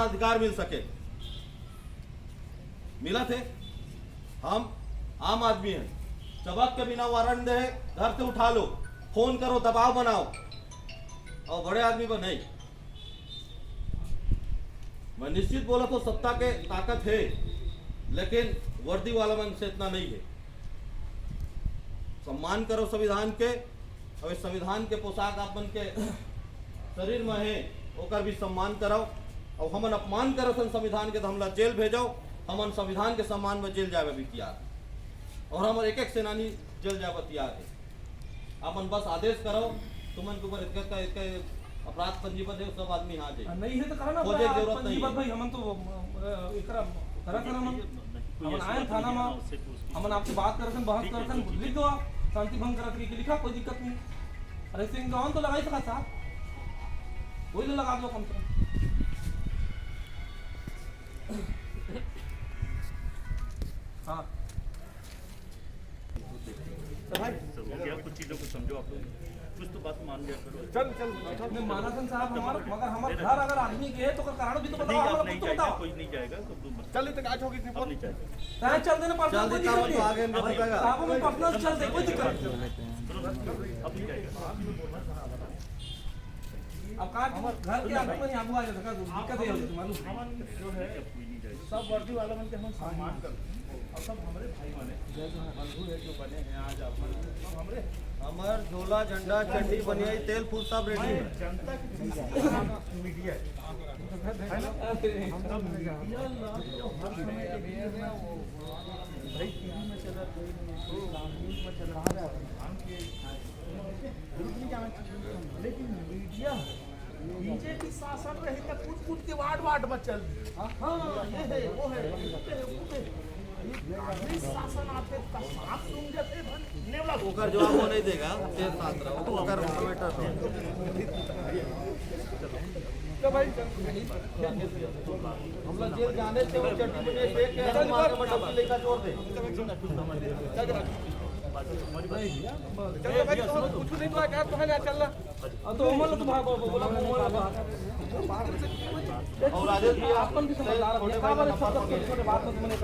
अधिकार मिल सके। मिला थे, हम आम आदमी हैं, चबक के बिना वारंट दे घर से उठा लो, फोन करो, दबाव बनाओ, और बड़े आदमी को नहीं। मैं निश्चित बोला तो सत्ता के ताकत है, लेकिन वर्दी वाला मन से इतना नहीं है। सम्मान करो संविधान के, और इस संविधान के पोशाक आप बन के शरीर में है ओकर भी सम्मान कराओ। और हमन अपमान करो संविधान के तो हमला जेल भेजो, हमन संविधान के सम्मान में जेल जावे भी तैयार है, और हम एक एक सेनानी जेल जावे तैयार है। अपन बस आदेश करो, तुमन के ऊपर इसका अपराध पंजीबद्ध है, सब आदमी आ जाए। नहीं है तो करना खोजे की जरूरत नहीं है। भाई हमन तो एकरा करा हमन आए थाना में, हमन आपसे बात करसन, बहस करसन, लिख दो आप शांति भंग करत के लिखा, कोई दिक्कत नहीं। अरे सिंह जवान तो लगाई सका साहब, वही तो लगा दो कम से कम। हाँ कुछ चीजों को समझो, आप लोग कुछ तो बात मान लिया करो। चल मैं मानसन साहब हमारा, मगर हमारे घर अगर आदमी के है तो कारण भी तो बताओ, हमारा नहीं कुछ तो जाएगा, बताओ। कोई नहीं जाएगा, सब तुम चल तक आज होगी अब नहीं जाएगा। चल देना पर्सनल, कोई दिक्कत नहीं। आगे में रुकेगा। साहब में पर्सनल चल दे, कोई दिक्कत नहीं। अब नहीं जाएगा। अब कहा घर के आदमी में आबू आ जाता, दिक्कत है मालूम। जो है कोई नहीं जाएगा। सब वर्दी वाला मन के हम सम्मान करते हैं, और सब हमारे भाई बने बंधु है जो बने हैं आज आप सब हमारे। हमार झोला झंडा चड्डी बनियाई तेल फूल सब रेडी है। जनता की मीडिया है ना, भाई टीवी में चला, न्यूज में चला, लेकिन मीडिया बीजेपी शासन रहे तो कूद कूद के वार्ड में चल दी। हाँ ये है वो है, शासन आते साफ सुन जाते नेवला ओकर जवाब वो नहीं देगा, तेज साथ रहो, ओकर बेटर रहो। तो भाई हम लोग जेल जाने से वो चड्डी बने देख के हम मार के मटक लेकर छोड़ दे। चलो भाई तो कुछ नहीं तो क्या तो है ना चल रहा। तो उमर तो भाग बोला उमर और राजेश भी आपन भी समझदार है, का बारे सब छोटे बात में मैंने